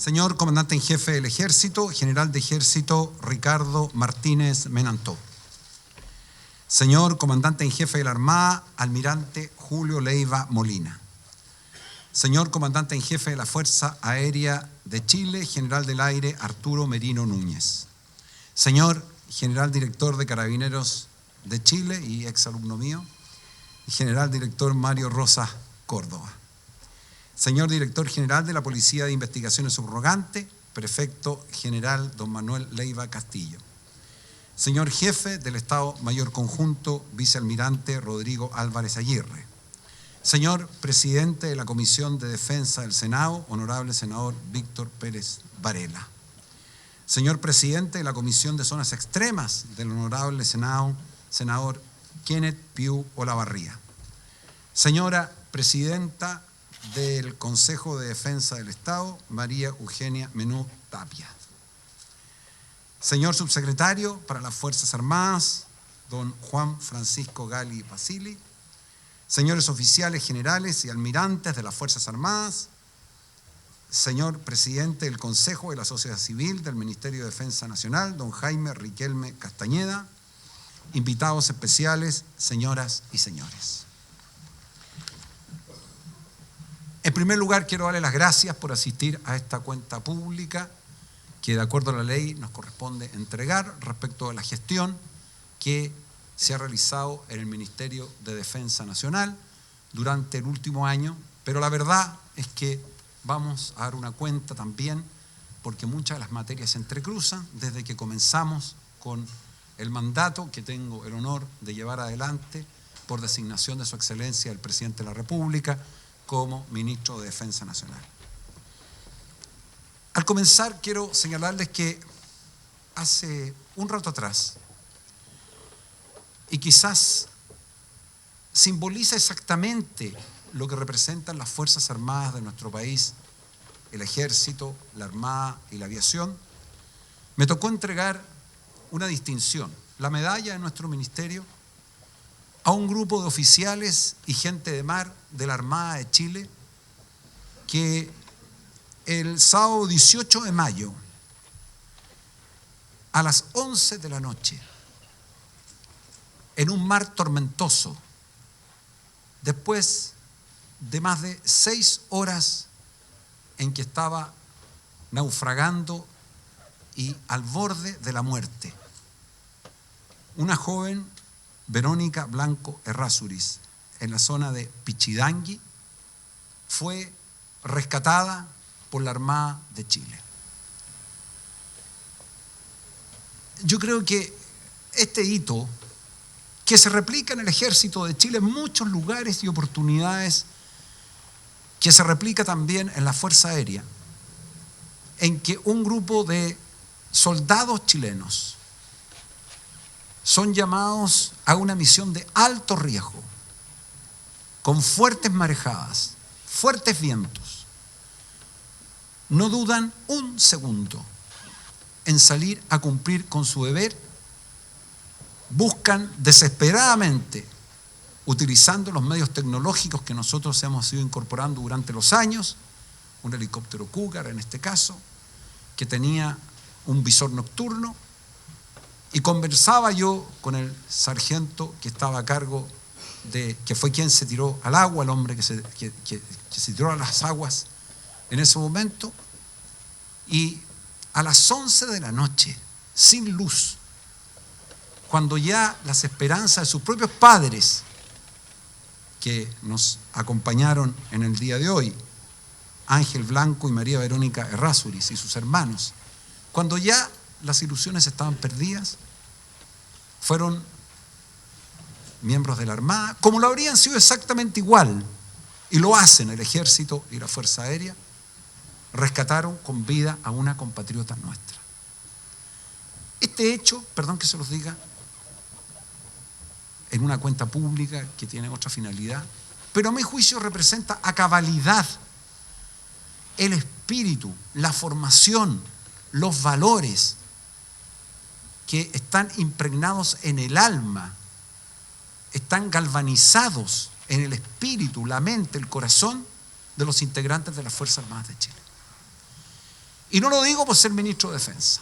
Señor Comandante en Jefe del Ejército, General de Ejército Ricardo Martínez Menantó. Señor Comandante en Jefe de la Armada, Almirante Julio Leiva Molina. Señor Comandante en Jefe de la Fuerza Aérea de Chile, General del Aire Arturo Merino Núñez. Señor General Director de Carabineros de Chile y exalumno mío, y General Director Mario Rosas Córdoba. Señor Director General de la Policía de Investigaciones Subrogante, Prefecto General don Manuel Leiva Castillo. Señor Jefe del Estado Mayor Conjunto, Vicealmirante Rodrigo Álvarez Aguirre. Señor Presidente de la Comisión de Defensa del Senado, Honorable Senador Víctor Pérez Varela. Señor Presidente de la Comisión de Zonas Extremas del Honorable Senado, Senador Kenneth Piu Olavarría. Señora Presidenta del Consejo de Defensa del Estado, María Eugenia Menú Tapia. Señor Subsecretario para las Fuerzas Armadas, don Juan Francisco Gali Basili. Señores oficiales generales y almirantes de las Fuerzas Armadas. Señor Presidente del Consejo de la Sociedad Civil del Ministerio de Defensa Nacional, don Jaime Riquelme Castañeda. Invitados especiales, señoras y señores. En primer lugar, quiero darle las gracias por asistir a esta cuenta pública que, de acuerdo a la ley, nos corresponde entregar respecto a la gestión que se ha realizado en el Ministerio de Defensa Nacional durante el último año, pero la verdad es que vamos a dar una cuenta también porque muchas de las materias se entrecruzan desde que comenzamos con el mandato que tengo el honor de llevar adelante por designación de Su Excelencia el Presidente de la República como Ministro de Defensa Nacional. Al comenzar, quiero señalarles que hace un rato atrás, y quizás simboliza exactamente lo que representan las Fuerzas Armadas de nuestro país, el Ejército, la Armada y la Aviación, me tocó entregar una distinción, la medalla de nuestro ministerio, a un grupo de oficiales y gente de mar de la Armada de Chile que el sábado 18 de mayo a las 11 de la noche, en un mar tormentoso, después de más de 6 horas en que estaba naufragando y al borde de la muerte, una joven, Verónica Blanco Errázuriz, en la zona de Pichidangui, fue rescatada por la Armada de Chile. Yo creo que este hito, que se replica en el Ejército de Chile en muchos lugares y oportunidades, que se replica también en la Fuerza Aérea, en que un grupo de soldados chilenos son llamados a una misión de alto riesgo, con fuertes marejadas, fuertes vientos. No dudan un segundo en salir a cumplir con su deber. Buscan desesperadamente, utilizando los medios tecnológicos que nosotros hemos ido incorporando durante los años, un helicóptero Cougar en este caso, que tenía un visor nocturno. Y conversaba yo con el sargento que estaba a cargo de, que fue quien se tiró al agua, el hombre que se tiró a las aguas en ese momento, y a las 11 de la noche, sin luz, cuando ya las esperanzas de sus propios padres, que nos acompañaron en el día de hoy, Ángel Blanco y María Verónica Errázuriz y sus hermanos, cuando ya las ilusiones estaban perdidas, fueron miembros de la Armada, como lo habrían sido exactamente igual, y lo hacen el Ejército y la Fuerza Aérea, rescataron con vida a una compatriota nuestra. Este hecho, perdón que se los diga, en una cuenta pública que tiene otra finalidad, pero a mi juicio representa a cabalidad el espíritu, la formación, los valores que están impregnados en el alma, están galvanizados en el espíritu, la mente, el corazón de los integrantes de las Fuerzas Armadas de Chile. Y no lo digo por ser ministro de Defensa,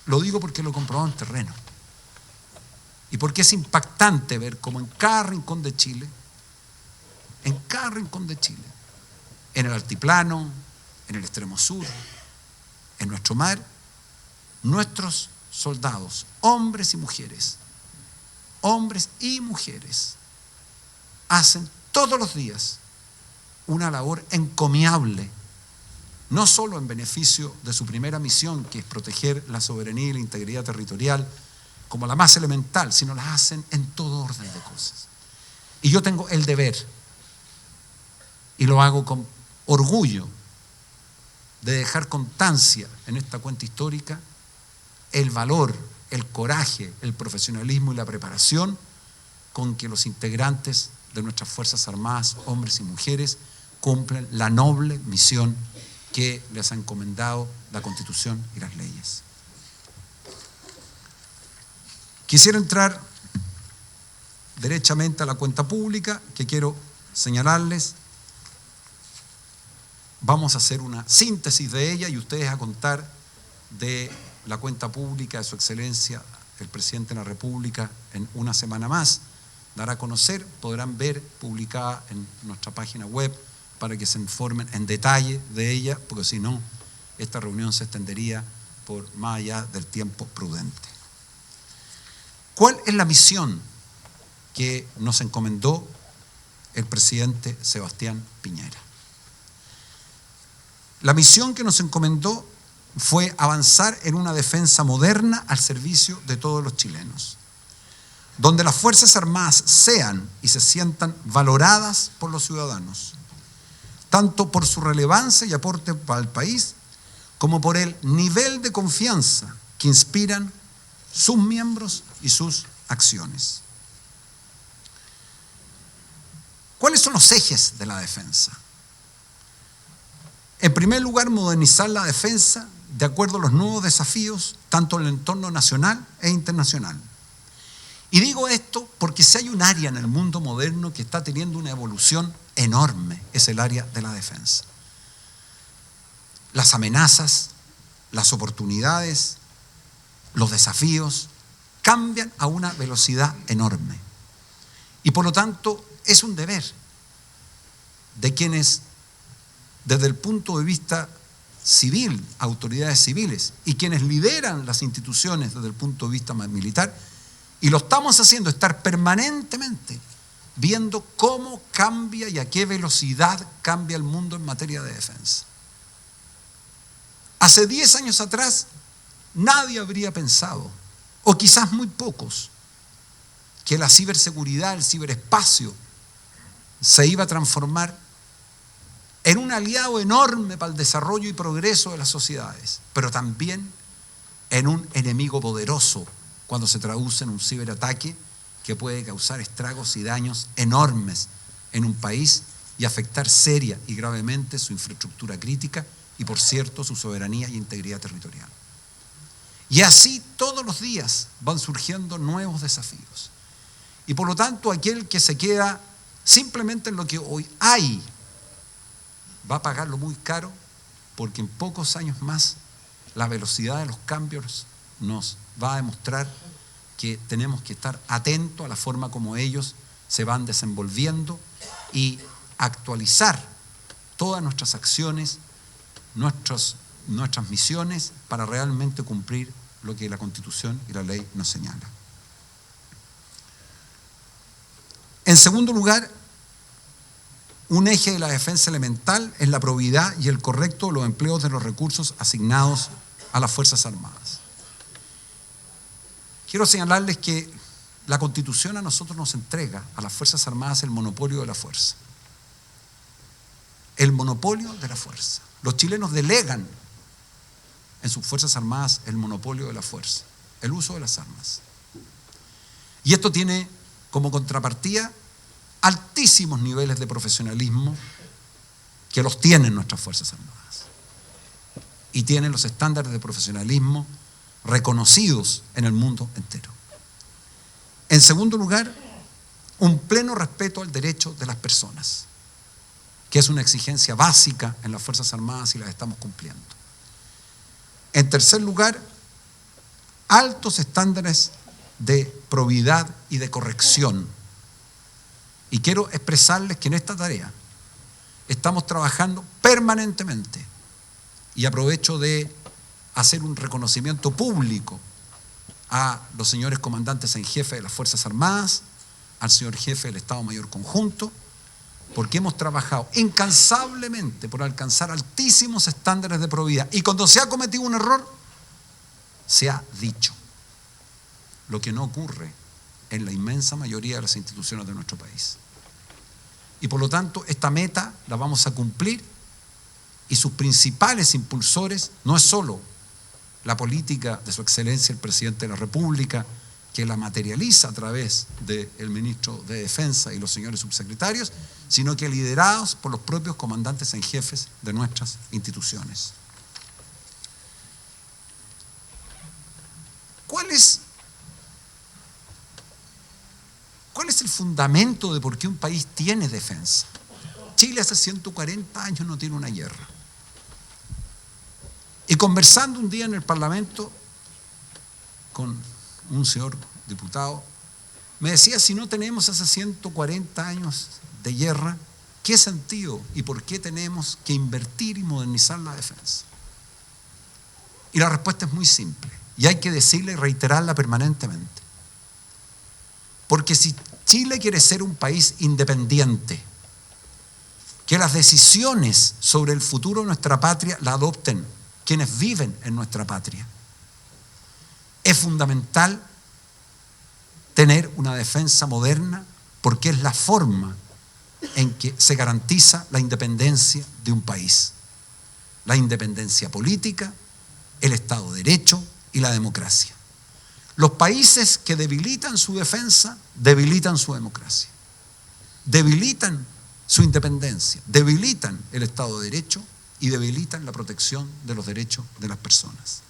lo digo porque lo he comprobado en terreno. Y porque es impactante ver cómo en cada rincón de Chile, en el altiplano, en el extremo sur, en nuestro mar, nuestros soldados, hombres y mujeres, hacen todos los días una labor encomiable, no solo en beneficio de su primera misión, que es proteger la soberanía y la integridad territorial, como la más elemental, sino las hacen en todo orden de cosas. Y yo tengo el deber, y lo hago con orgullo, de dejar constancia en esta cuenta histórica el valor, el coraje, el profesionalismo y la preparación con que los integrantes de nuestras Fuerzas Armadas, hombres y mujeres, cumplen la noble misión que les ha encomendado la Constitución y las leyes. Quisiera entrar derechamente a la cuenta pública, que quiero señalarles. Vamos a hacer una síntesis de ella y ustedes a contar de la cuenta pública de Su Excelencia, el Presidente de la República, en una semana más. Dará a conocer, podrán ver publicada en nuestra página web para que se informen en detalle de ella, porque si no, esta reunión se extendería por más allá del tiempo prudente. ¿Cuál es la misión que nos encomendó el presidente Sebastián Piñera? La misión que nos encomendó fue avanzar en una defensa moderna al servicio de todos los chilenos, donde las Fuerzas Armadas sean y se sientan valoradas por los ciudadanos, tanto por su relevancia y aporte para el país, como por el nivel de confianza que inspiran sus miembros y sus acciones. ¿Cuáles son los ejes de la defensa? En primer lugar, modernizar la defensa de acuerdo a los nuevos desafíos, tanto en el entorno nacional e internacional. Y digo esto porque si hay un área en el mundo moderno que está teniendo una evolución enorme, es el área de la defensa. Las amenazas, las oportunidades, los desafíos cambian a una velocidad enorme. Y por lo tanto es un deber de quienes, desde el punto de vista civil, autoridades civiles, y quienes lideran las instituciones desde el punto de vista más militar, y lo estamos haciendo, estar permanentemente viendo cómo cambia y a qué velocidad cambia el mundo en materia de defensa. Hace 10 años atrás, nadie habría pensado, o quizás muy pocos, que la ciberseguridad, el ciberespacio, se iba a transformar en un aliado enorme para el desarrollo y progreso de las sociedades, pero también en un enemigo poderoso cuando se traduce en un ciberataque que puede causar estragos y daños enormes en un país y afectar seria y gravemente su infraestructura crítica y, por cierto, su soberanía y integridad territorial. Y así todos los días van surgiendo nuevos desafíos. Y por lo tanto, aquel que se queda simplemente en lo que hoy hay va a pagarlo muy caro, porque en pocos años más la velocidad de los cambios nos va a demostrar que tenemos que estar atentos a la forma como ellos se van desenvolviendo y actualizar todas nuestras acciones, nuestras misiones para realmente cumplir lo que la Constitución y la ley nos señalan. En segundo lugar, un eje de la defensa elemental es la probidad y el correcto de los empleos de los recursos asignados a las Fuerzas Armadas. Quiero señalarles que la Constitución a nosotros nos entrega, a las Fuerzas Armadas, el monopolio de la fuerza. El monopolio de la fuerza. Los chilenos delegan en sus Fuerzas Armadas el monopolio de la fuerza, el uso de las armas. Y esto tiene como contrapartida altísimos niveles de profesionalismo que los tienen nuestras Fuerzas Armadas. Y tienen los estándares de profesionalismo reconocidos en el mundo entero. En segundo lugar, un pleno respeto al derecho de las personas, que es una exigencia básica en las Fuerzas Armadas y las estamos cumpliendo. En tercer lugar, altos estándares de probidad y de corrección. Y quiero expresarles que en esta tarea estamos trabajando permanentemente. Y aprovecho de hacer un reconocimiento público a los señores comandantes en jefe de las Fuerzas Armadas, al señor jefe del Estado Mayor Conjunto, porque hemos trabajado incansablemente por alcanzar altísimos estándares de probidad. Y cuando se ha cometido un error, se ha dicho, lo que no ocurre en la inmensa mayoría de las instituciones de nuestro país. Y por lo tanto, esta meta la vamos a cumplir, y sus principales impulsores no es solo la política de su excelencia el presidente de la República, que la materializa a través del ministro de Defensa y los señores subsecretarios, sino que liderados por los propios comandantes en jefes de nuestras instituciones. ¿Cuál es el fundamento de por qué un país tiene defensa? Chile hace 140 años no tiene una guerra. Y conversando un día en el Parlamento con un señor diputado, me decía, si no tenemos hace 140 años de guerra, ¿qué sentido y por qué tenemos que invertir y modernizar la defensa? Y la respuesta es muy simple, y hay que decirla y reiterarla permanentemente. Porque si Chile quiere ser un país independiente, que las decisiones sobre el futuro de nuestra patria la adopten quienes viven en nuestra patria, es fundamental tener una defensa moderna, porque es la forma en que se garantiza la independencia de un país. La independencia política, el Estado de Derecho y la democracia. Los países que debilitan su defensa, debilitan su democracia, debilitan su independencia, debilitan el Estado de Derecho y debilitan la protección de los derechos de las personas.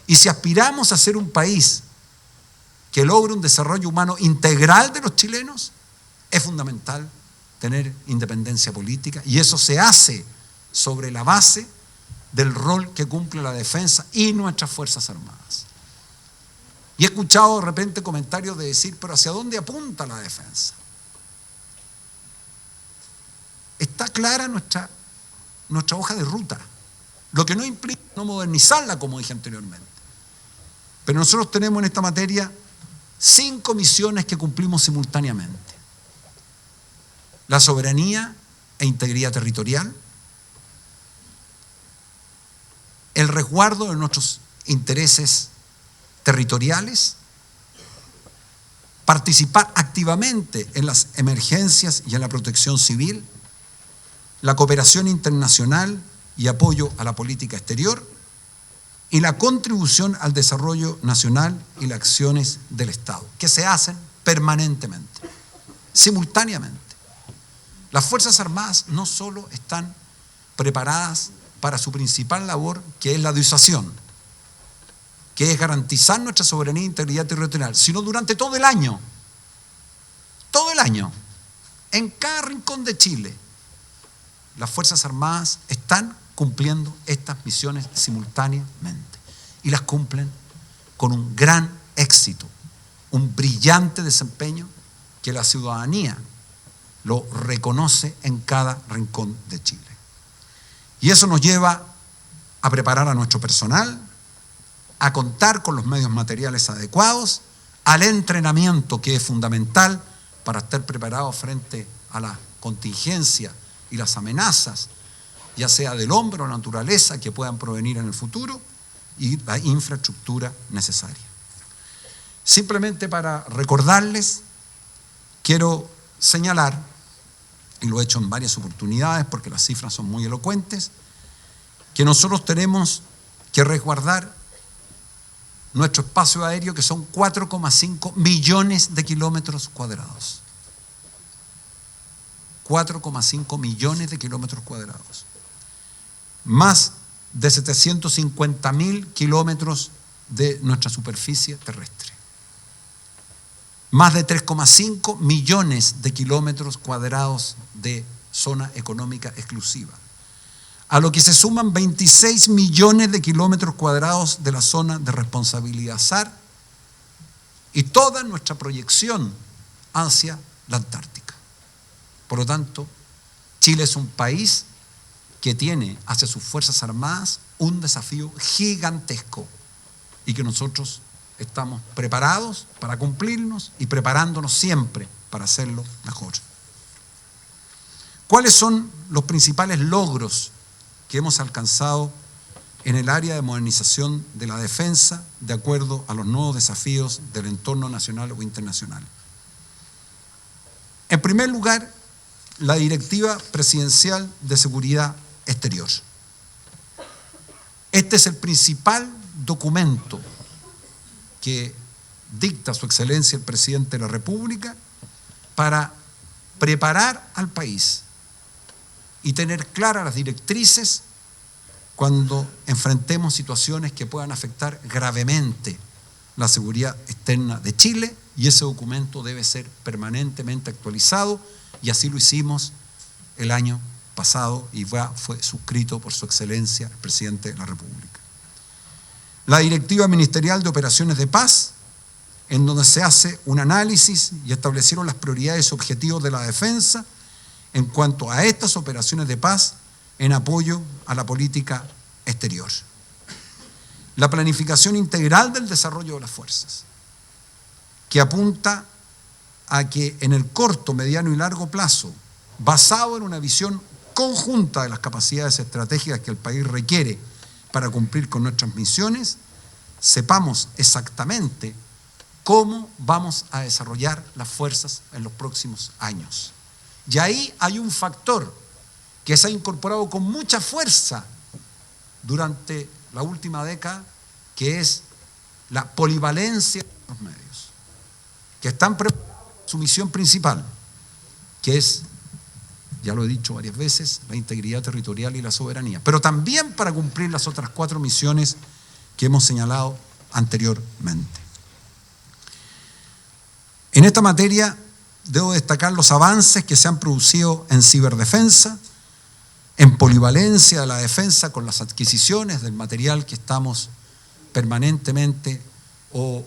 Y si aspiramos a ser un país que logre un desarrollo humano integral de los chilenos, es fundamental tener independencia política, y eso se hace sobre la base del rol que cumple la defensa y nuestras Fuerzas Armadas. Y he escuchado de repente comentarios de decir, pero ¿hacia dónde apunta la defensa? Está clara nuestra hoja de ruta, lo que no implica no modernizarla, como dije anteriormente. Pero nosotros tenemos en esta materia 5 misiones que cumplimos simultáneamente: la soberanía e integridad territorial, el resguardo de nuestros intereses territoriales, participar activamente en las emergencias y en la protección civil, la cooperación internacional y apoyo a la política exterior, y la contribución al desarrollo nacional y las acciones del Estado, que se hacen permanentemente, simultáneamente. Las Fuerzas Armadas no solo están preparadas para su principal labor, que es la disuasión, que es garantizar nuestra soberanía e integridad territorial, sino durante todo el año, en cada rincón de Chile, las Fuerzas Armadas están cumpliendo estas misiones simultáneamente, y las cumplen con un gran éxito, un brillante desempeño que la ciudadanía lo reconoce en cada rincón de Chile. Y eso nos lleva a preparar a nuestro personal, a contar con los medios materiales adecuados, al entrenamiento, que es fundamental para estar preparados frente a la contingencia y las amenazas, ya sea del hombre o la naturaleza, que puedan provenir en el futuro, y la infraestructura necesaria. Simplemente para recordarles, quiero señalar, y lo he hecho en varias oportunidades porque las cifras son muy elocuentes, que nosotros tenemos que resguardar nuestro espacio aéreo, que son 4,5 millones de kilómetros cuadrados. 4,5 millones de kilómetros cuadrados. Más de 750.000 kilómetros de nuestra superficie terrestre. Más de 3,5 millones de kilómetros cuadrados de zona económica exclusiva. a lo que se suman 26 millones de kilómetros cuadrados de la zona de responsabilidad SAR y toda nuestra proyección hacia la Antártica. Por lo tanto, Chile es un país que tiene hacia sus Fuerzas Armadas un desafío gigantesco y que nosotros estamos preparados para cumplirnos y preparándonos siempre para hacerlo mejor. ¿Cuáles son los principales logros que hemos alcanzado en el área de modernización de la defensa de acuerdo a los nuevos desafíos del entorno nacional o internacional? En primer lugar, la Directiva Presidencial de Seguridad Exterior. Este es el principal documento que dicta Su Excelencia el Presidente de la República para preparar al país y tener claras las directrices cuando enfrentemos situaciones que puedan afectar gravemente la seguridad externa de Chile, y ese documento debe ser permanentemente actualizado, y así lo hicimos el año pasado y fue suscrito por Su Excelencia el Presidente de la República. La Directiva Ministerial de Operaciones de Paz, en donde se hace un análisis y establecieron las prioridades y objetivos de la defensa en cuanto a estas operaciones de paz en apoyo a la política exterior. La planificación integral del desarrollo de las fuerzas, que apunta a que en el corto, mediano y largo plazo, basado en una visión conjunta de las capacidades estratégicas que el país requiere para cumplir con nuestras misiones, sepamos exactamente cómo vamos a desarrollar las fuerzas en los próximos años. Y ahí hay un factor que se ha incorporado con mucha fuerza durante la última década, que es la polivalencia de los medios, que están preparados para su misión principal, que es, ya lo he dicho varias veces, la integridad territorial y la soberanía, pero también para cumplir las otras 4 misiones que hemos señalado anteriormente. En esta materia debo destacar los avances que se han producido en ciberdefensa, en polivalencia de la defensa con las adquisiciones del material que estamos permanentemente o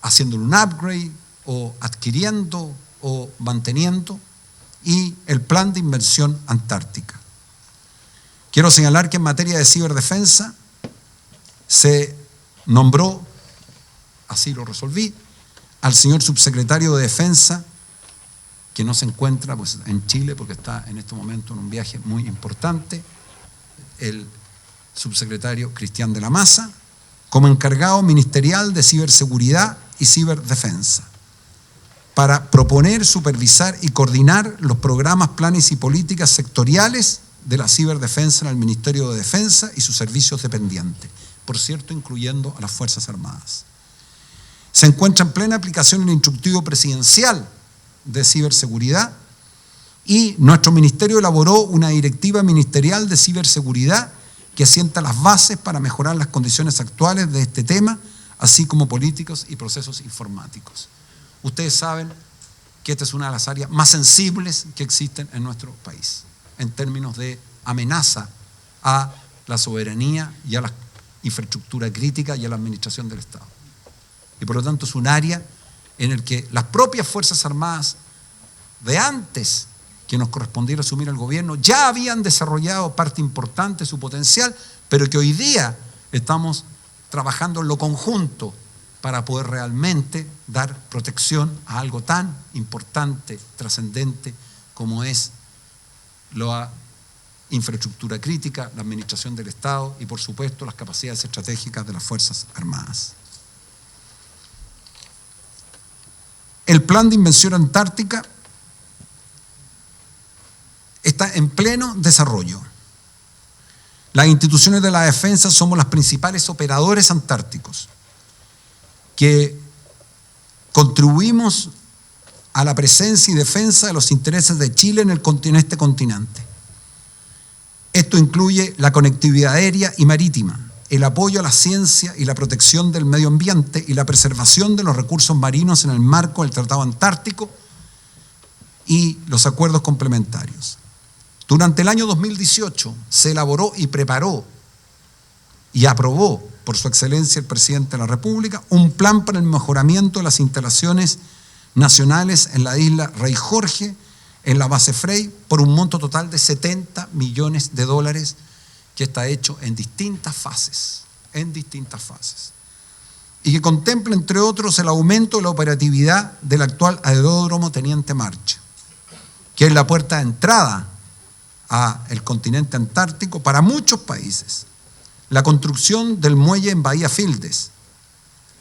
haciéndole un upgrade o adquiriendo o manteniendo, y el plan de inversión antártica. Quiero señalar que en materia de ciberdefensa se nombró, así lo resolví, al señor subsecretario de Defensa, que no se encuentra pues, en Chile porque está en este momento en un viaje muy importante, el subsecretario Cristian de la Maza, como encargado ministerial de ciberseguridad y ciberdefensa, para proponer, supervisar y coordinar los programas, planes y políticas sectoriales de la ciberdefensa en el Ministerio de Defensa y sus servicios dependientes, por cierto, incluyendo a las Fuerzas Armadas. Se encuentra en plena aplicación el instructivo presidencial de ciberseguridad y nuestro ministerio elaboró una directiva ministerial de ciberseguridad que asienta las bases para mejorar las condiciones actuales de este tema, así como políticos y procesos informáticos. Ustedes saben que esta es una de las áreas más sensibles que existen en nuestro país, en términos de amenaza a la soberanía y a la infraestructura crítica y a la administración del Estado. Y por lo tanto es un área en el que las propias Fuerzas Armadas, de antes que nos correspondiera asumir el gobierno, ya habían desarrollado parte importante de su potencial, pero que hoy día estamos trabajando en lo conjunto para poder realmente dar protección a algo tan importante, trascendente, como es la infraestructura crítica, la administración del Estado y, por supuesto, las capacidades estratégicas de las Fuerzas Armadas. El plan de inversión antártica está en pleno desarrollo. Las instituciones de la defensa somos los principales operadores antárticos que contribuimos a la presencia y defensa de los intereses de Chile en este continente. Esto incluye la conectividad aérea y marítima, el apoyo a la ciencia y la protección del medio ambiente y la preservación de los recursos marinos en el marco del Tratado Antártico y los acuerdos complementarios. Durante el año 2018 se elaboró y preparó y aprobó por su excelencia el presidente de la República un plan para el mejoramiento de las instalaciones nacionales en la isla Rey Jorge, en la base Frey, por un monto total de $70 millones, que está hecho en distintas fases, y que contempla, entre otros, el aumento de la operatividad del actual aeródromo Teniente Marcha, que es la puerta de entrada al continente antártico para muchos países, la construcción del muelle en Bahía Fildes,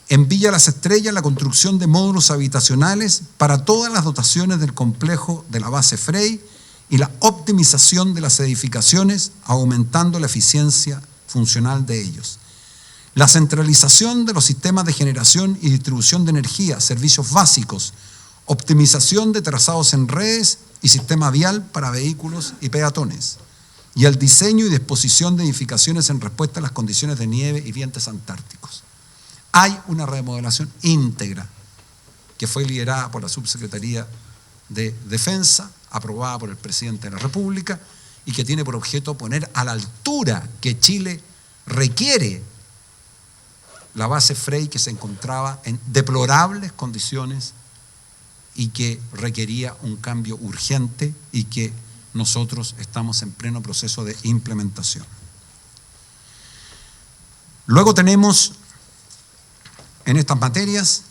en Villa Las Estrellas la construcción de módulos habitacionales para todas las dotaciones del complejo de la base Frey y la optimización de las edificaciones, aumentando la eficiencia funcional de ellos. La centralización de los sistemas de generación y distribución de energía, servicios básicos, optimización de trazados en redes y sistema vial para vehículos y peatones, y el diseño y disposición de edificaciones en respuesta a las condiciones de nieve y vientos antárticos. Hay una remodelación íntegra que fue liderada por la Subsecretaría de Defensa, aprobada por el presidente de la República, y que tiene por objeto poner a la altura que Chile requiere la base Frey, que se encontraba en deplorables condiciones y que requería un cambio urgente y que nosotros estamos en pleno proceso de implementación. Luego tenemos en estas materias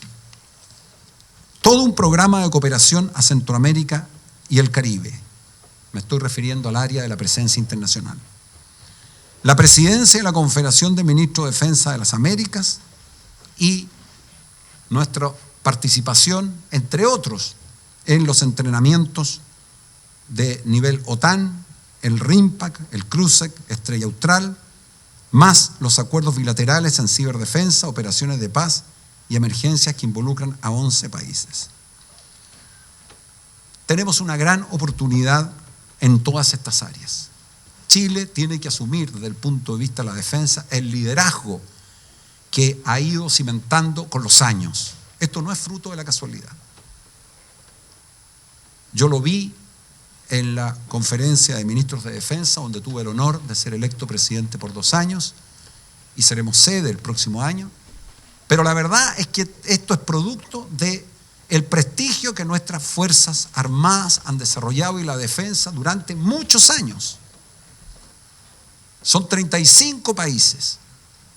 todo un programa de cooperación a Centroamérica y el Caribe. Me estoy refiriendo al área de la presencia internacional. La presidencia de la Confederación de Ministros de Defensa de las Américas y nuestra participación, entre otros, en los entrenamientos de nivel OTAN, el RIMPAC, el CRUSEC, Estrella Austral, más los acuerdos bilaterales en ciberdefensa, operaciones de paz y emergencias que involucran a 11 países. Tenemos una gran oportunidad en todas estas áreas. Chile tiene que asumir desde el punto de vista de la defensa el liderazgo que ha ido cimentando con los años. Esto no es fruto de la casualidad. Yo lo vi en la conferencia de ministros de defensa, donde tuve el honor de ser electo presidente por 2 años, y seremos sede el próximo año. Pero la verdad es que esto es producto del prestigio que nuestras Fuerzas Armadas han desarrollado y la defensa durante muchos años. Son 35 países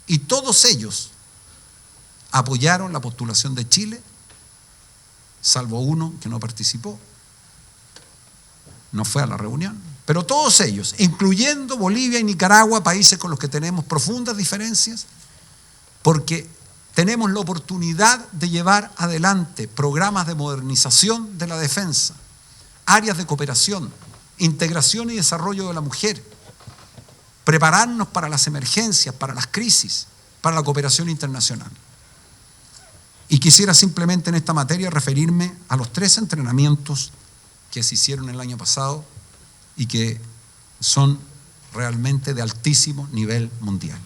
y todos ellos apoyaron la postulación de Chile, salvo uno que no participó, no fue a la reunión, pero todos ellos, incluyendo Bolivia y Nicaragua, países con los que tenemos profundas diferencias, porque tenemos la oportunidad de llevar adelante programas de modernización de la defensa, áreas de cooperación, integración y desarrollo de la mujer, prepararnos para las emergencias, para las crisis, para la cooperación internacional. Y quisiera simplemente en esta materia referirme a los 3 entrenamientos que se hicieron el año pasado y que son realmente de altísimo nivel mundial.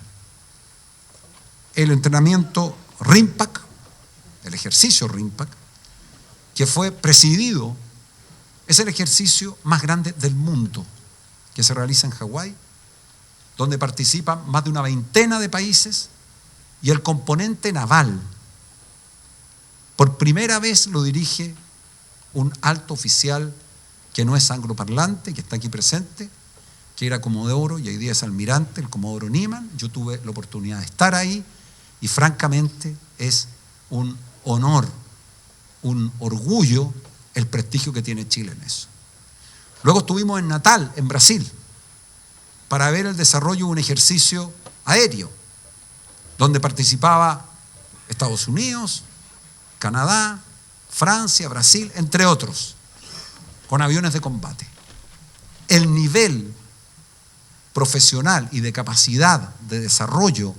El entrenamiento RIMPAC, el ejercicio RIMPAC, que fue presidido, es el ejercicio más grande del mundo que se realiza en Hawái, donde participan más de una veintena de países, y el componente naval, por primera vez lo dirige un alto oficial que no es angloparlante, que está aquí presente, que era comodoro y hoy día es almirante, el comodoro Niemann. Yo tuve la oportunidad de estar ahí y francamente es un honor, un orgullo el prestigio que tiene Chile en eso. Luego estuvimos en Natal, en Brasil, para ver el desarrollo de un ejercicio aéreo, donde participaba Estados Unidos, Canadá, Francia, Brasil, entre otros, con aviones de combate. El nivel profesional y de capacidad de desarrollo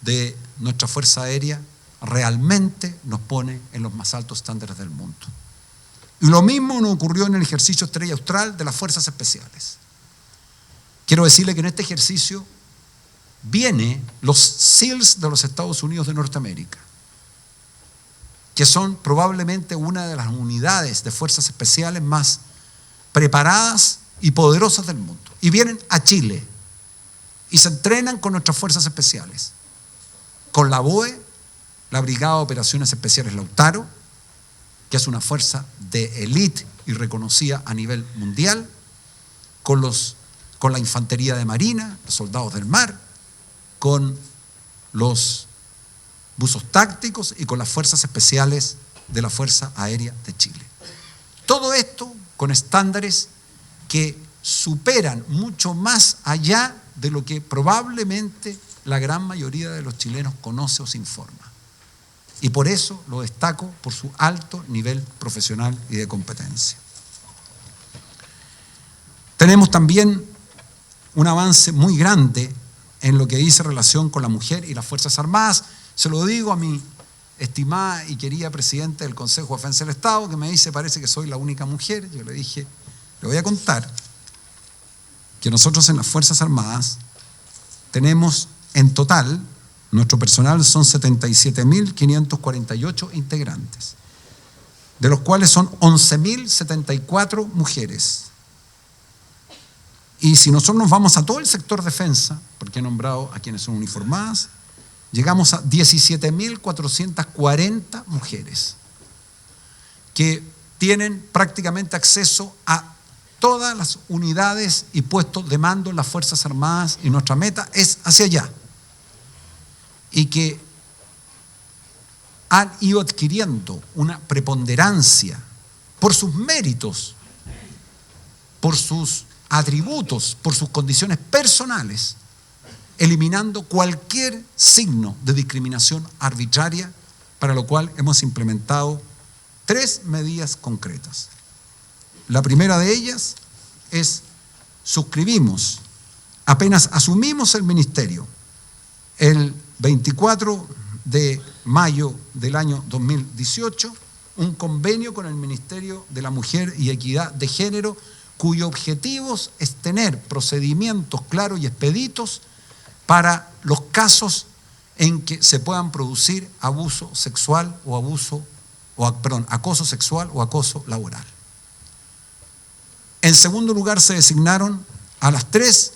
de nuestra Fuerza Aérea realmente nos pone en los más altos estándares del mundo. Y lo mismo nos ocurrió en el ejercicio Estrella Austral de las Fuerzas Especiales. Quiero decirle que en este ejercicio vienen los SEALs de los Estados Unidos de Norteamérica, que son probablemente una de las unidades de fuerzas especiales más preparadas y poderosas del mundo. Y vienen a Chile y se entrenan con nuestras fuerzas especiales, con la BOE, la Brigada de Operaciones Especiales Lautaro, que es una fuerza de élite y reconocida a nivel mundial, con la Infantería de Marina, los soldados del mar, con los buzos tácticos y con las fuerzas especiales de la Fuerza Aérea de Chile. Todo esto con estándares que superan mucho más allá de lo que probablemente la gran mayoría de los chilenos conoce o se informa. Y por eso lo destaco por su alto nivel profesional y de competencia. Tenemos también un avance muy grande en lo que dice relación con la mujer y las Fuerzas Armadas. Se lo digo a mi estimada y querida presidenta del Consejo de Defensa del Estado, que me dice, parece que soy la única mujer. Yo le dije, le voy a contar que nosotros en las Fuerzas Armadas tenemos en total, nuestro personal son 77.548 integrantes, de los cuales son 11.074 mujeres. Y si nosotros nos vamos a todo el sector defensa, porque he nombrado a quienes son uniformadas, llegamos a 17.440 mujeres que tienen prácticamente acceso a todas las unidades y puestos de mando en las Fuerzas Armadas, y nuestra meta es hacia allá. Y que han ido adquiriendo una preponderancia por sus méritos, por sus atributos, por sus condiciones personales, eliminando cualquier signo de discriminación arbitraria, para lo cual hemos implementado 3 medidas concretas. La primera de ellas es, suscribimos, apenas asumimos el ministerio, el 24 de mayo del año 2018, un convenio con el Ministerio de la Mujer y Equidad de Género, cuyo objetivo es tener procedimientos claros y expeditos para los casos en que se puedan producir acoso sexual o acoso laboral. En segundo lugar, se designaron a las 3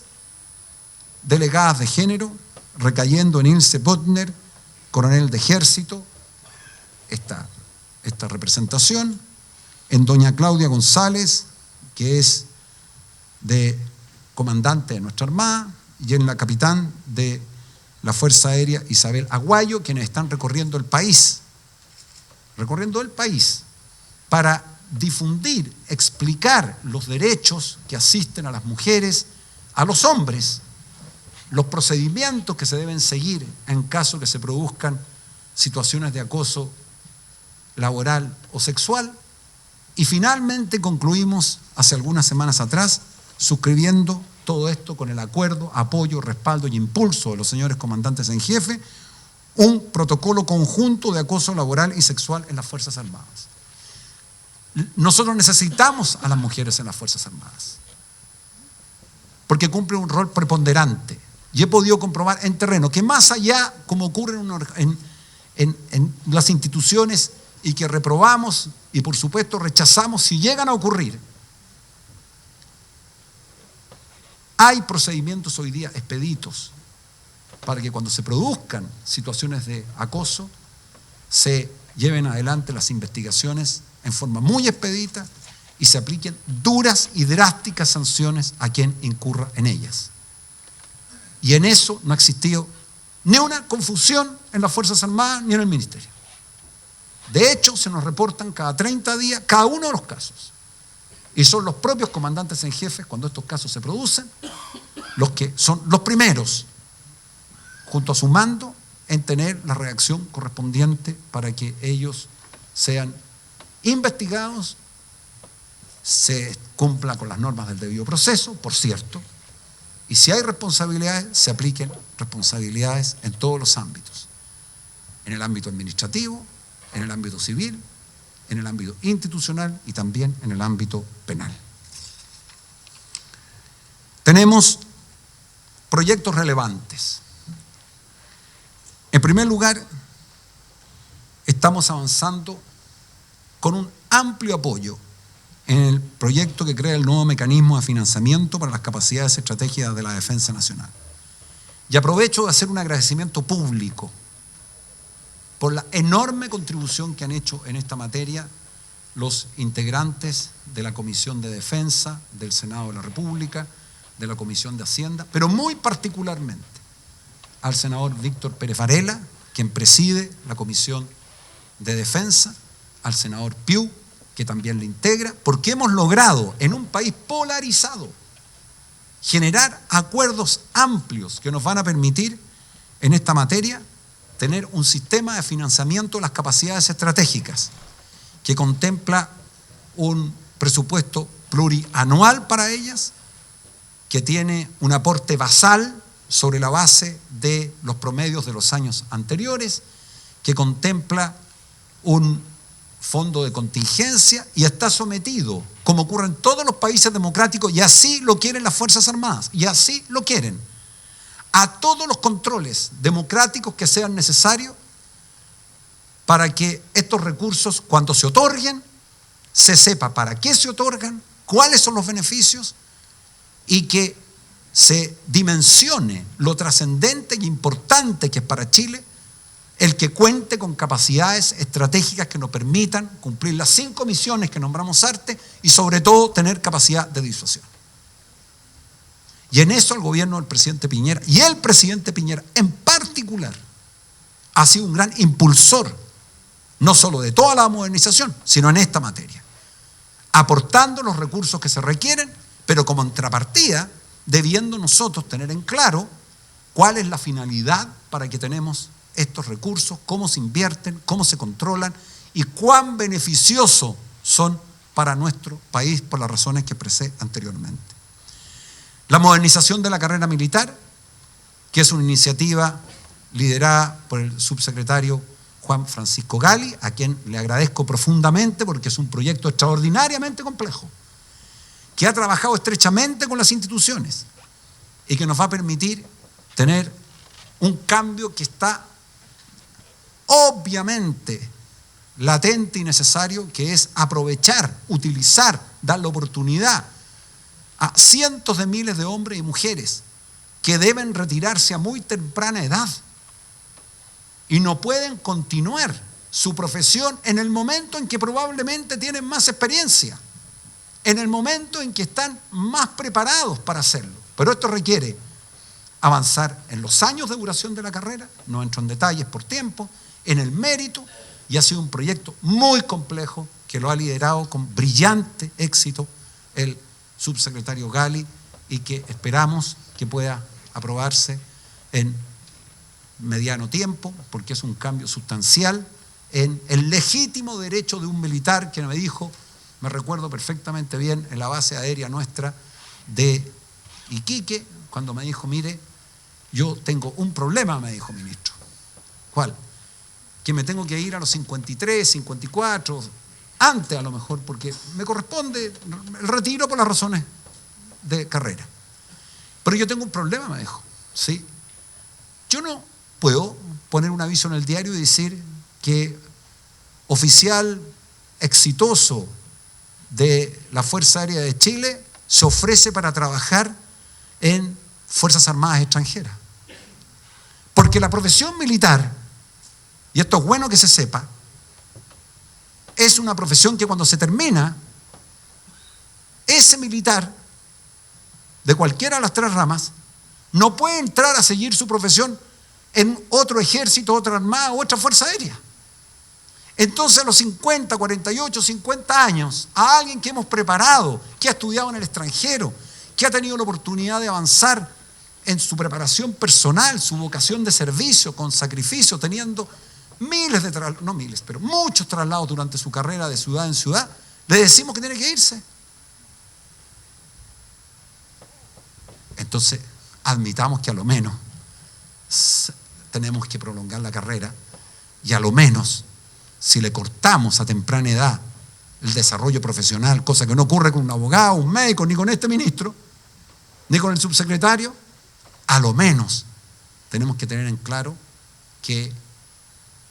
delegadas de género, recayendo en Ilse Botner, coronel de ejército, esta representación, en doña Claudia González, que es de comandante de nuestra Armada, y en la capitán de la Fuerza Aérea, Isabel Aguayo, quienes están recorriendo el país para difundir, explicar los derechos que asisten a las mujeres, a los hombres, los procedimientos que se deben seguir en caso que se produzcan situaciones de acoso laboral o sexual. Y finalmente concluimos hace algunas semanas atrás suscribiendo todo esto con el acuerdo, apoyo, respaldo y impulso de los señores comandantes en jefe, un protocolo conjunto de acoso laboral y sexual en las Fuerzas Armadas. Nosotros necesitamos a las mujeres en las Fuerzas Armadas porque cumplen un rol preponderante, y he podido comprobar en terreno que más allá, como ocurre en las instituciones, y que reprobamos y por supuesto rechazamos si llegan a ocurrir, hay procedimientos hoy día expeditos para que cuando se produzcan situaciones de acoso se lleven adelante las investigaciones en forma muy expedita y se apliquen duras y drásticas sanciones a quien incurra en ellas. Y en eso no ha existido ni una confusión en las Fuerzas Armadas ni en el Ministerio. De hecho, se nos reportan cada 30 días cada uno de los casos. Y son los propios comandantes en jefe, cuando estos casos se producen, los que son los primeros, junto a su mando, en tener la reacción correspondiente para que ellos sean investigados, se cumpla con las normas del debido proceso, por cierto, y si hay responsabilidades, se apliquen responsabilidades en todos los ámbitos, en el ámbito administrativo, en el ámbito civil, en el ámbito institucional y también en el ámbito penal. Tenemos proyectos relevantes. En primer lugar, estamos avanzando con un amplio apoyo en el proyecto que crea el nuevo mecanismo de financiamiento para las capacidades estratégicas de la defensa nacional. Y aprovecho de hacer un agradecimiento público por la enorme contribución que han hecho en esta materia los integrantes de la Comisión de Defensa del Senado de la República, de la Comisión de Hacienda, pero muy particularmente al senador Víctor Pérez Varela, quien preside la Comisión de Defensa, al senador Piu, que también le integra, porque hemos logrado en un país polarizado generar acuerdos amplios que nos van a permitir en esta materia tener un sistema de financiamiento de las capacidades estratégicas que contempla un presupuesto plurianual para ellas, que tiene un aporte basal sobre la base de los promedios de los años anteriores, que contempla un fondo de contingencia y está sometido, como ocurre en todos los países democráticos, y así lo quieren las Fuerzas Armadas, y así lo quieren, a todos los controles democráticos que sean necesarios para que estos recursos, cuando se otorguen, se sepa para qué se otorgan, cuáles son los beneficios y que se dimensione lo trascendente y importante que es para Chile el que cuente con capacidades estratégicas que nos permitan cumplir las 5 misiones que nombramos antes y sobre todo tener capacidad de disuasión. Y en eso el gobierno del presidente Piñera, y el presidente Piñera en particular, ha sido un gran impulsor, no solo de toda la modernización, sino en esta materia, aportando los recursos que se requieren, pero como contrapartida, debiendo nosotros tener en claro cuál es la finalidad para que tenemos estos recursos, cómo se invierten, cómo se controlan y cuán beneficiosos son para nuestro país por las razones que expresé anteriormente. La modernización de la carrera militar, que es una iniciativa liderada por el subsecretario Juan Francisco Gali, a quien le agradezco profundamente porque es un proyecto extraordinariamente complejo, que ha trabajado estrechamente con las instituciones y que nos va a permitir tener un cambio que está obviamente latente y necesario, que es aprovechar, utilizar, dar la oportunidad a cientos de miles de hombres y mujeres que deben retirarse a muy temprana edad y no pueden continuar su profesión en el momento en que probablemente tienen más experiencia, en el momento en que están más preparados para hacerlo. Pero esto requiere avanzar en los años de duración de la carrera, no entro en detalles por tiempo, en el mérito, y ha sido un proyecto muy complejo que lo ha liderado con brillante éxito el subsecretario Gali y que esperamos que pueda aprobarse en mediano tiempo, porque es un cambio sustancial en el legítimo derecho de un militar que me dijo, me recuerdo perfectamente bien, en la base aérea nuestra de Iquique, cuando me dijo, mire, yo tengo un problema, me dijo, ministro. ¿Cuál? Que me tengo que ir a los 53, 54, antes a lo mejor, porque me corresponde el retiro por las razones de carrera. Pero yo tengo un problema, me dijo. ¿Sí? Yo no puedo poner un aviso en el diario y decir que oficial exitoso de la Fuerza Aérea de Chile se ofrece para trabajar en Fuerzas Armadas extranjeras. Porque la profesión militar, y esto es bueno que se sepa, es una profesión que cuando se termina, ese militar de cualquiera de las 3 ramas no puede entrar a seguir su profesión en otro ejército, otra armada u otra fuerza aérea. Entonces a los 50, 48, 50 años, a alguien que hemos preparado, que ha estudiado en el extranjero, que ha tenido la oportunidad de avanzar en su preparación personal, su vocación de servicio, con sacrificio, teniendo miles de traslados, no miles, pero muchos traslados durante su carrera de ciudad en ciudad, le decimos que tiene que irse. Entonces, admitamos que a lo menos tenemos que prolongar la carrera y a lo menos, si le cortamos a temprana edad el desarrollo profesional, cosa que no ocurre con un abogado, un médico, ni con este ministro, ni con el subsecretario, a lo menos tenemos que tener en claro que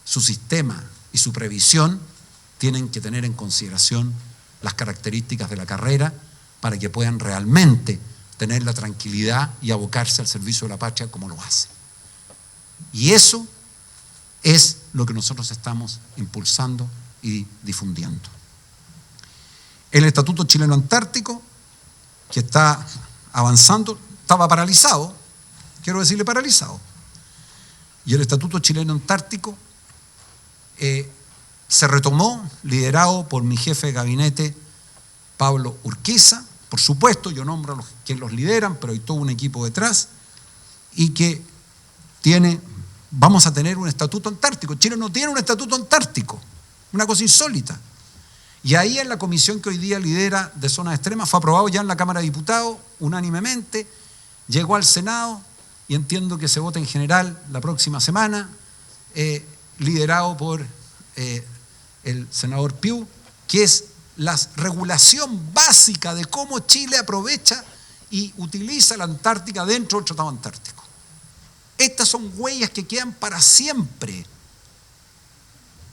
su sistema y su previsión tienen que tener en consideración las características de la carrera para que puedan realmente tener la tranquilidad y abocarse al servicio de la patria como lo hace. Y eso es lo que nosotros estamos impulsando y difundiendo. El Estatuto Chileno Antártico, que está avanzando, estaba paralizado, quiero decirle paralizado. Y el Estatuto Chileno Antártico se retomó, liderado por mi jefe de gabinete, Pablo Urquiza. Por supuesto, yo nombro a los que los lideran, pero hay todo un equipo detrás, y que vamos a tener un estatuto antártico. Chile no tiene un estatuto antártico, una cosa insólita. Y ahí en la comisión que hoy día lidera de zonas extremas, fue aprobado ya en la Cámara de Diputados, unánimemente, llegó al Senado, y entiendo que se vota en general la próxima semana, liderado por el senador Piu, que es la regulación básica de cómo Chile aprovecha y utiliza la Antártica dentro del Tratado Antártico. Estas son huellas que quedan para siempre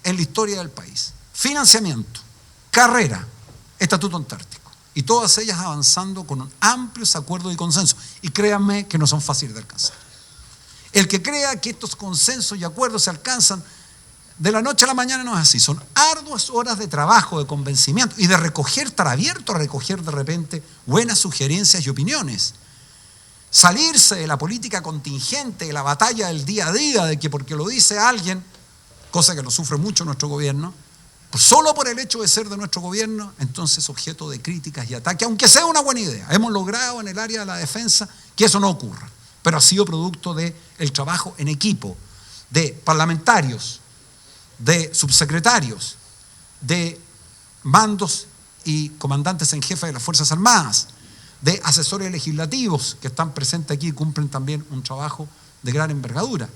en la historia del país. Financiamiento, carrera, Estatuto Antártico. Y todas ellas avanzando con amplios acuerdos y consensos. Y créanme que no son fáciles de alcanzar. El que crea que estos consensos y acuerdos se alcanzan de la noche a la mañana no es así. Son arduas horas de trabajo, de convencimiento y de recoger, estar abierto a recoger de repente buenas sugerencias y opiniones. Salirse de la política contingente, de la batalla del día a día, de que porque lo dice alguien, cosa que lo sufre mucho nuestro gobierno, pues solo por el hecho de ser de nuestro gobierno, entonces objeto de críticas y ataques, aunque sea una buena idea. Hemos logrado en el área de la defensa que eso no ocurra, pero ha sido producto del trabajo en equipo de parlamentarios, de subsecretarios, de mandos y comandantes en jefe de las Fuerzas Armadas, de asesores legislativos que están presentes aquí y cumplen también un trabajo de gran envergadura.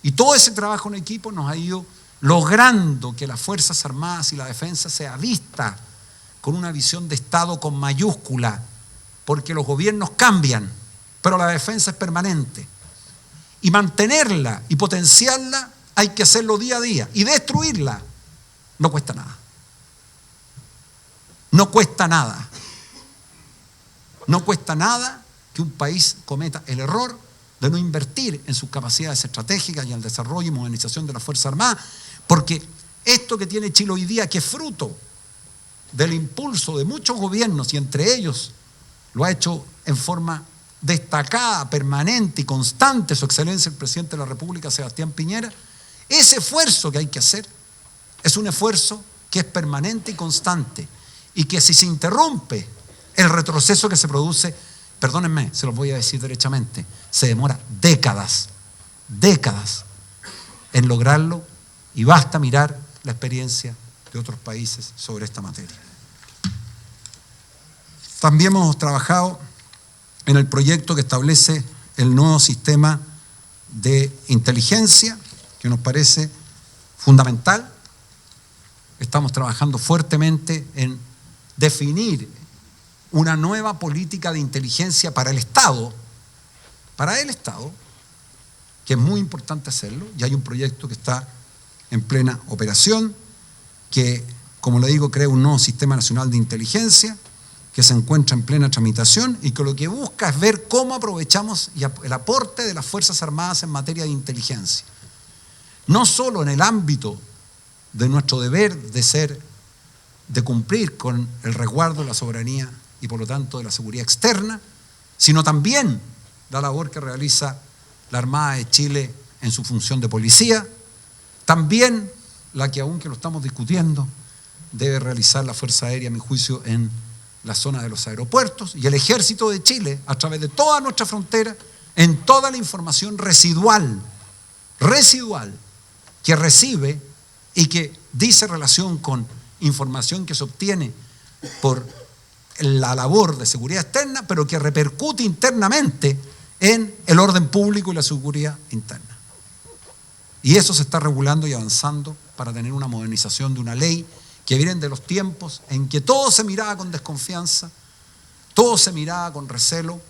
Y todo ese trabajo en equipo nos ha ido logrando que las Fuerzas Armadas y la defensa sea vista con una visión de Estado con mayúscula, porque los gobiernos cambian, pero la defensa es permanente. Y mantenerla y potenciarla hay que hacerlo día a día. Y destruirla no cuesta nada. No cuesta nada. No cuesta nada que un país cometa el error de no invertir en sus capacidades estratégicas y en el desarrollo y modernización de las Fuerzas Armadas, porque esto que tiene Chile hoy día, que es fruto del impulso de muchos gobiernos, y entre ellos lo ha hecho en forma destacada, permanente y constante su excelencia el presidente de la República, Sebastián Piñera, ese esfuerzo que hay que hacer es un esfuerzo que es permanente y constante, y que si se interrumpe el retroceso que se produce, perdónenme, se los voy a decir derechamente, se demora décadas en lograrlo, y basta mirar la experiencia de otros países sobre esta materia. También hemos trabajado en el proyecto que establece el nuevo sistema de inteligencia, que nos parece fundamental. Estamos trabajando fuertemente en definir una nueva política de inteligencia para el Estado, que es muy importante hacerlo, y hay un proyecto que está en plena operación, que, como le digo, crea un nuevo sistema nacional de inteligencia, que se encuentra en plena tramitación y que lo que busca es ver cómo aprovechamos el aporte de las Fuerzas Armadas en materia de inteligencia. No solo en el ámbito de nuestro deber de cumplir con el resguardo de la soberanía y por lo tanto de la seguridad externa, sino también la labor que realiza la Armada de Chile en su función de policía, también la que, aunque lo estamos discutiendo, debe realizar la Fuerza Aérea, a mi juicio, en la zona de los aeropuertos, y el Ejército de Chile, a través de toda nuestra frontera, en toda la información residual que recibe y que dice relación con información que se obtiene por la labor de seguridad externa, pero que repercute internamente en el orden público y la seguridad interna. Y eso se está regulando y avanzando para tener una modernización de una ley que viene de los tiempos en que todo se miraba con desconfianza, todo se miraba con recelo,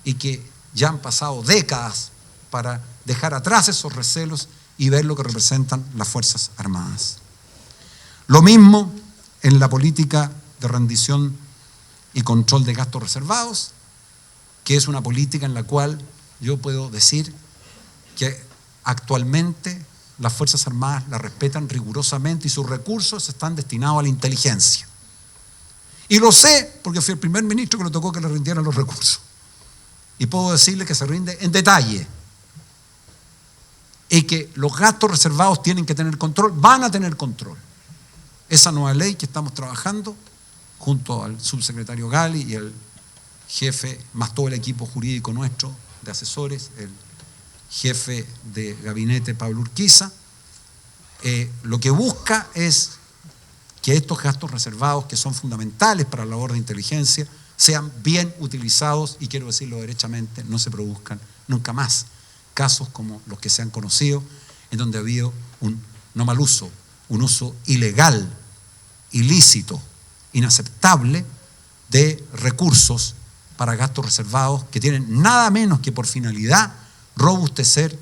y que ya han pasado décadas para dejar atrás esos recelos y ver lo que representan las Fuerzas Armadas. Lo mismo en la política de rendición y control de gastos reservados, que es una política en la cual yo puedo decir que actualmente las Fuerzas Armadas la respetan rigurosamente y sus recursos están destinados a la inteligencia. Y lo sé porque fui el primer ministro que le tocó que le rindieran los recursos. Y puedo decirle que se rinde en detalle. Y que los gastos reservados tienen que tener control, van a tener control. Esa nueva ley que estamos trabajando, junto al subsecretario Gali y el jefe, más todo el equipo jurídico nuestro de asesores, el jefe de gabinete Pablo Urquiza, lo que busca es que estos gastos reservados, que son fundamentales para la labor de inteligencia, sean bien utilizados y, quiero decirlo derechamente, no se produzcan nunca más casos como los que se han conocido, en donde ha habido un no mal uso, un uso ilegal, ilícito, inaceptable de recursos para gastos reservados que tienen nada menos que por finalidad robustecer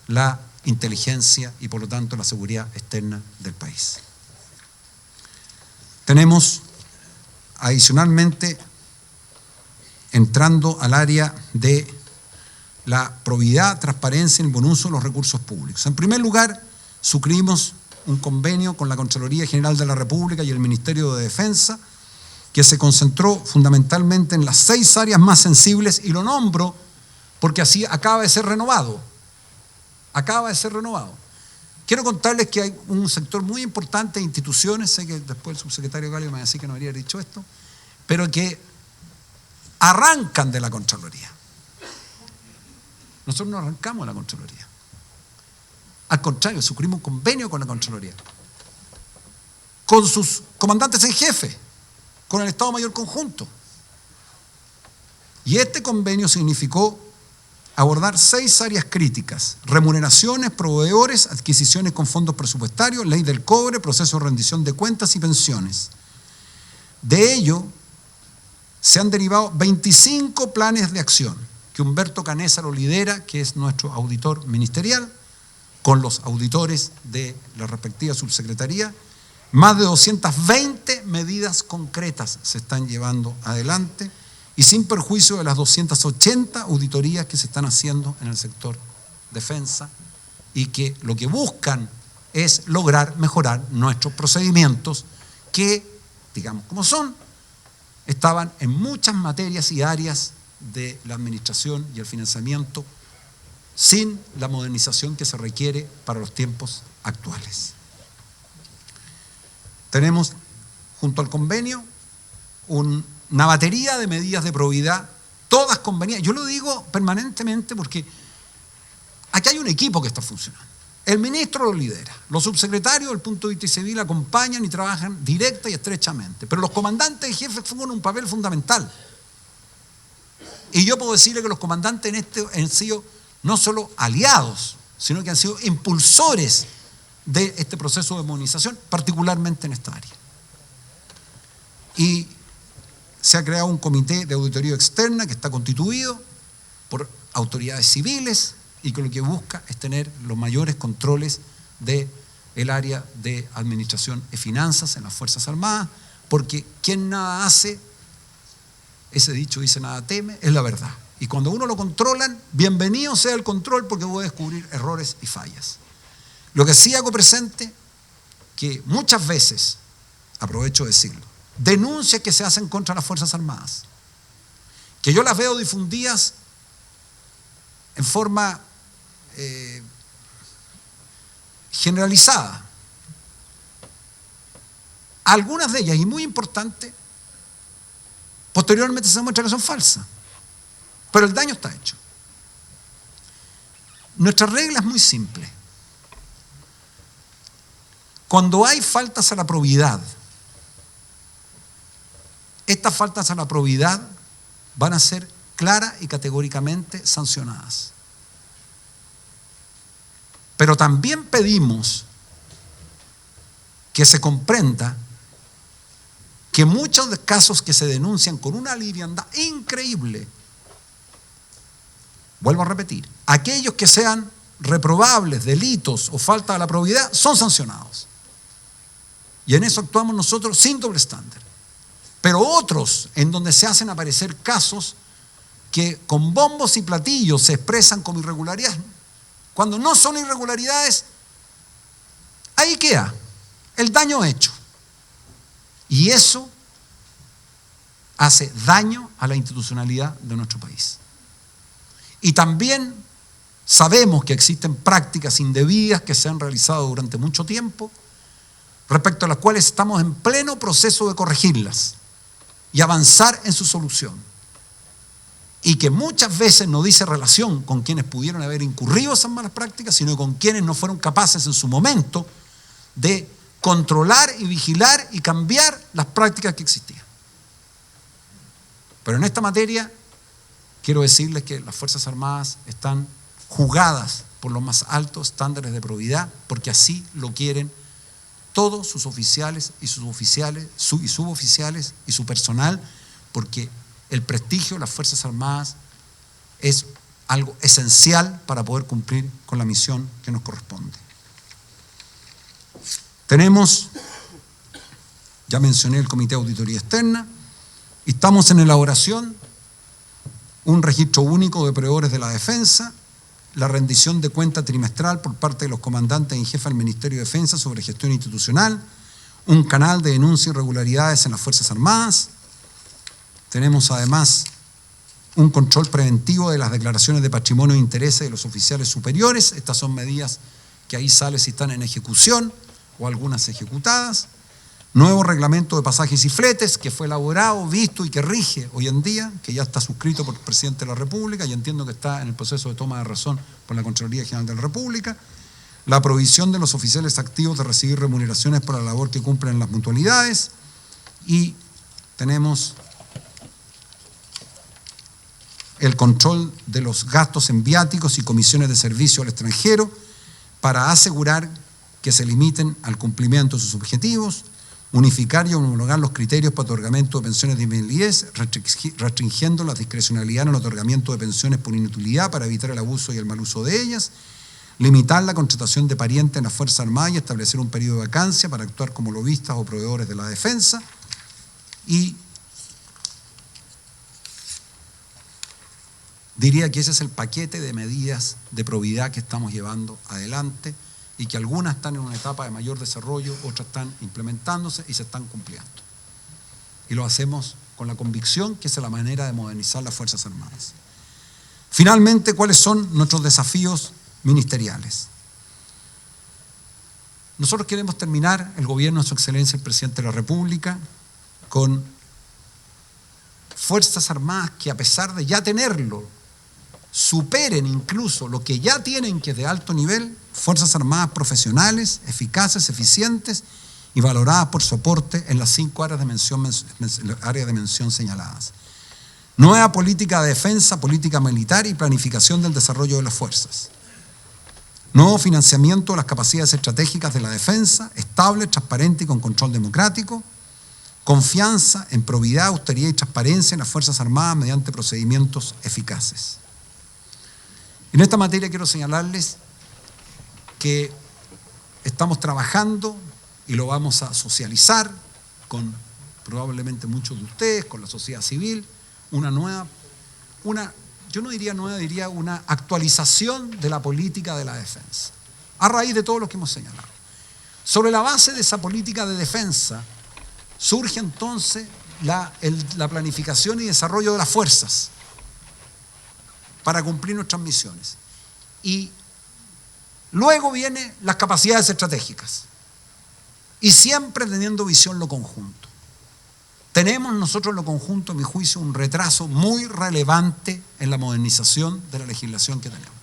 la inteligencia y por lo tanto la seguridad externa del país. Tenemos adicionalmente, entrando al área de la probidad, transparencia y el buen uso de los recursos públicos. En primer lugar, suscribimos un convenio con la Contraloría General de la República y el Ministerio de Defensa que se concentró fundamentalmente en las 6 áreas más sensibles, y lo nombro porque así acaba de ser renovado. Acaba de ser renovado. Quiero contarles que hay un sector muy importante de instituciones, sé que después el subsecretario Gallo me va a decir que no habría dicho esto, pero que arrancan de la Contraloría. Nosotros no arrancamos de la Contraloría. Al contrario, suscribimos un convenio con la Contraloría, con sus comandantes en jefe, con el Estado Mayor Conjunto. Y este convenio significó abordar 6 áreas críticas: remuneraciones, proveedores, adquisiciones con fondos presupuestarios, ley del cobre, proceso de rendición de cuentas y pensiones. De ello, se han derivado 25 planes de acción, que Humberto Canesa lo lidera, que es nuestro auditor ministerial, con los auditores de la respectiva subsecretaría. Más de 220 medidas concretas se están llevando adelante, y sin perjuicio de las 280 auditorías que se están haciendo en el sector defensa, y que lo que buscan es lograr mejorar nuestros procedimientos que, digamos como son, estaban en muchas materias y áreas de la administración y el financiamiento sin la modernización que se requiere para los tiempos actuales. Tenemos, junto al convenio, una batería de medidas de probidad, todas convenientes. Yo lo digo permanentemente porque aquí hay un equipo que está funcionando. El ministro lo lidera, los subsecretarios del punto de vista civil acompañan y trabajan directa y estrechamente, pero los comandantes y jefes juegan un papel fundamental. Y yo puedo decirle que los comandantes en este han sido no solo aliados, sino que han sido impulsores de este proceso de modernización, particularmente en esta área. Y se ha creado un comité de auditoría externa que está constituido por autoridades civiles y que lo que busca es tener los mayores controles del área de administración y finanzas en las Fuerzas Armadas, porque quien nada hace, ese dicho dice nada teme, es la verdad. Y cuando uno lo controlan, bienvenido sea el control, porque voy a descubrir errores y fallas. Lo que sí hago presente, que muchas veces, aprovecho de decirlo, denuncias que se hacen contra las Fuerzas Armadas, que yo las veo difundidas en forma generalizada. Algunas de ellas, y muy importante, posteriormente se demuestra que son falsas, pero el daño está hecho. Nuestra regla es muy simple. Cuando hay faltas a la probidad, estas faltas a la probidad van a ser claras y categóricamente sancionadas. Pero también pedimos que se comprenda que muchos de casos que se denuncian con una liviandad increíble, vuelvo a repetir, aquellos que sean reprobables, delitos o falta a la probidad, son sancionados. Y en eso actuamos nosotros sin doble estándar. pero otros en donde se hacen aparecer casos que con bombos y platillos se expresan como irregularidades. Cuando no son irregularidades, ahí queda el daño hecho. Y eso hace daño a la institucionalidad de nuestro país. Y también sabemos que existen prácticas indebidas que se han realizado durante mucho tiempo, respecto a las cuales estamos en pleno proceso de corregirlas y avanzar en su solución. Y que muchas veces no dice relación con quienes pudieron haber incurrido esas malas prácticas, sino con quienes no fueron capaces en su momento de controlar y vigilar y cambiar las prácticas que existían. Pero en esta materia quiero decirles que las Fuerzas Armadas están jugadas por los más altos estándares de probidad, porque así lo quieren todos sus oficiales y suboficiales y su personal, porque el prestigio de las Fuerzas Armadas es algo esencial para poder cumplir con la misión que nos corresponde. Tenemos, ya mencioné el Comité de Auditoría Externa, y estamos en elaboración un registro único de proveedores de la defensa, la rendición de cuenta trimestral por parte de los comandantes en jefe del Ministerio de Defensa sobre gestión institucional, un canal de denuncia de irregularidades en las Fuerzas Armadas. Tenemos además un control preventivo de las declaraciones de patrimonio e intereses de los oficiales superiores. Estas son medidas que ahí sale si están en ejecución o algunas ejecutadas. Nuevo reglamento de pasajes y fletes que fue elaborado, visto y que rige hoy en día, que ya está suscrito por el presidente de la República y entiendo que está en el proceso de toma de razón por la Contraloría General de la República. La provisión de los oficiales activos de recibir remuneraciones por la labor que cumplen en las mutualidades. Y tenemos el control de los gastos en viáticos y comisiones de servicio al extranjero para asegurar que se limiten al cumplimiento de sus objetivos. Unificar y homologar los criterios para otorgamiento de pensiones de invalidez, restringiendo la discrecionalidad en el otorgamiento de pensiones por inutilidad para evitar el abuso y el mal uso de ellas. Limitar la contratación de parientes en las Fuerzas Armadas y establecer un periodo de vacancia para actuar como lobistas o proveedores de la defensa. Y diría que ese es el paquete de medidas de probidad que estamos llevando adelante, y que algunas están en una etapa de mayor desarrollo, otras están implementándose y se están cumpliendo. Y lo hacemos con la convicción que esa es la manera de modernizar las Fuerzas Armadas. Finalmente, ¿cuáles son nuestros desafíos ministeriales? Nosotros queremos terminar el gobierno de Su Excelencia el Presidente de la República con Fuerzas Armadas que, a pesar de ya tenerlo, superen incluso lo que ya tienen, que es de alto nivel, Fuerzas Armadas profesionales, eficaces, eficientes y valoradas por su aporte en las 5 áreas de mención señaladas. Nueva política de defensa, política militar y planificación del desarrollo de las fuerzas. Nuevo financiamiento de las capacidades estratégicas de la defensa, estable, transparente y con control democrático. Confianza en probidad, austeridad y transparencia en las Fuerzas Armadas mediante procedimientos eficaces. En esta materia quiero señalarles que estamos trabajando y lo vamos a socializar con probablemente muchos de ustedes, con la sociedad civil, yo no diría nueva, diría una actualización de la política de la defensa, a raíz de todo lo que hemos señalado. Sobre la base de esa política de defensa surge entonces la planificación y desarrollo de las fuerzas para cumplir nuestras misiones. Y luego vienen las capacidades estratégicas. Y siempre teniendo visión lo conjunto. Tenemos nosotros en lo conjunto, a mi juicio, un retraso muy relevante en la modernización de la legislación que tenemos.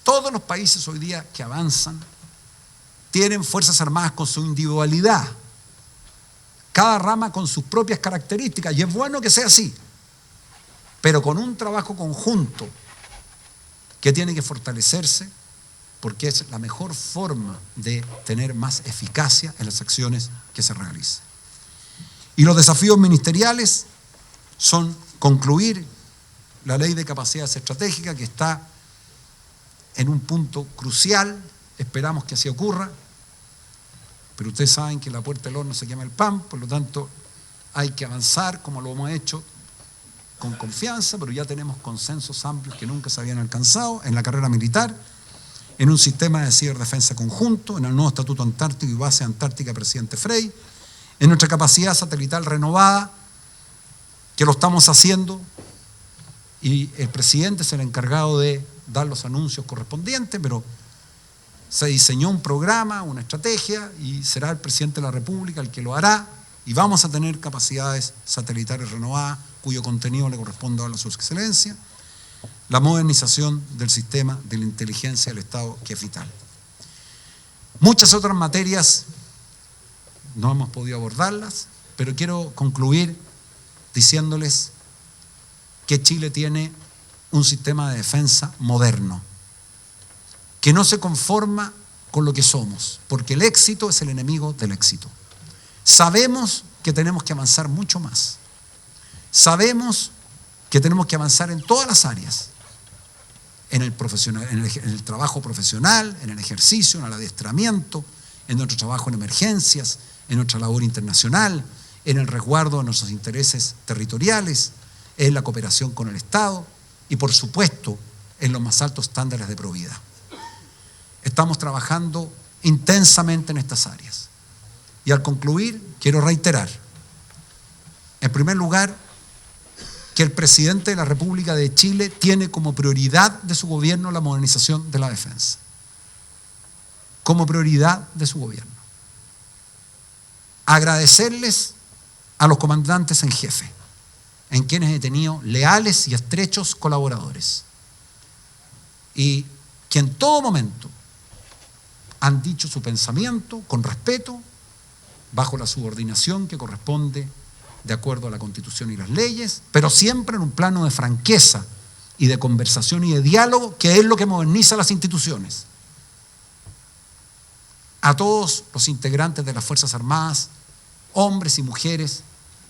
Todos los países hoy día que avanzan tienen Fuerzas Armadas con su individualidad, cada rama con sus propias características, y es bueno que sea así, pero con un trabajo conjunto que tiene que fortalecerse, porque es la mejor forma de tener más eficacia en las acciones que se realicen. Y los desafíos ministeriales son concluir la ley de capacidades estratégicas, que está en un punto crucial, esperamos que así ocurra, pero ustedes saben que en la puerta del horno se quema el pan, por lo tanto hay que avanzar como lo hemos hecho con confianza, pero ya tenemos consensos amplios que nunca se habían alcanzado en la carrera militar, en un sistema de ciberdefensa conjunto, en el nuevo Estatuto Antártico y Base Antártica Presidente Frey, en nuestra capacidad satelital renovada, que lo estamos haciendo, y el presidente es el encargado de dar los anuncios correspondientes, pero se diseñó un programa, una estrategia, y será el presidente de la República el que lo hará, y vamos a tener capacidades satelitales renovadas, cuyo contenido le corresponde a su excelencia, la modernización del sistema de la inteligencia del Estado, que es vital. Muchas otras materias no hemos podido abordarlas, pero quiero concluir diciéndoles que Chile tiene un sistema de defensa moderno, que no se conforma con lo que somos, porque el éxito es el enemigo del éxito. Sabemos que tenemos que avanzar mucho más. Sabemos que tenemos que avanzar en todas las áreas, en el trabajo profesional, en el ejercicio, en el adiestramiento, en nuestro trabajo en emergencias, en nuestra labor internacional, en el resguardo de nuestros intereses territoriales, en la cooperación con el Estado y, por supuesto, en los más altos estándares de probidad. Estamos trabajando intensamente en estas áreas. Y al concluir, quiero reiterar, en primer lugar, que el presidente de la República de Chile tiene como prioridad de su gobierno la modernización de la defensa. Como prioridad de su gobierno. Agradecerles a los comandantes en jefe, en quienes he tenido leales y estrechos colaboradores, y que en todo momento han dicho su pensamiento con respeto, bajo la subordinación que corresponde de acuerdo a la Constitución y las leyes, pero siempre en un plano de franqueza y de conversación y de diálogo, que es lo que moderniza las instituciones. A todos los integrantes de las Fuerzas Armadas, hombres y mujeres,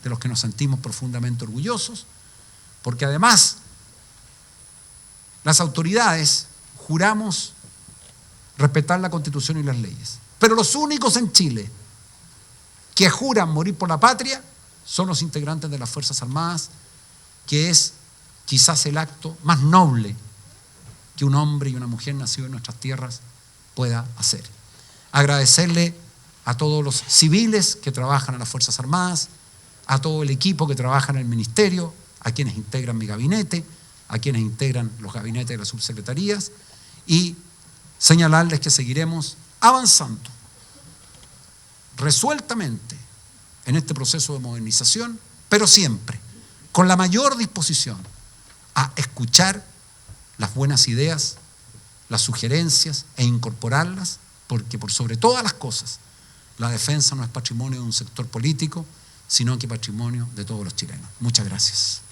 de los que nos sentimos profundamente orgullosos, porque además las autoridades juramos respetar la Constitución y las leyes, pero los únicos en Chile que juran morir por la patria son los integrantes de las Fuerzas Armadas, que es quizás el acto más noble que un hombre y una mujer nacido en nuestras tierras pueda hacer. Agradecerle a todos los civiles que trabajan en las Fuerzas Armadas, a todo el equipo que trabaja en el Ministerio, a quienes integran mi gabinete, a quienes integran los gabinetes de las subsecretarías, y señalarles que seguiremos avanzando resueltamente en este proceso de modernización, pero siempre con la mayor disposición a escuchar las buenas ideas, las sugerencias e incorporarlas, porque por sobre todas las cosas, la defensa no es patrimonio de un sector político, sino que patrimonio de todos los chilenos. Muchas gracias.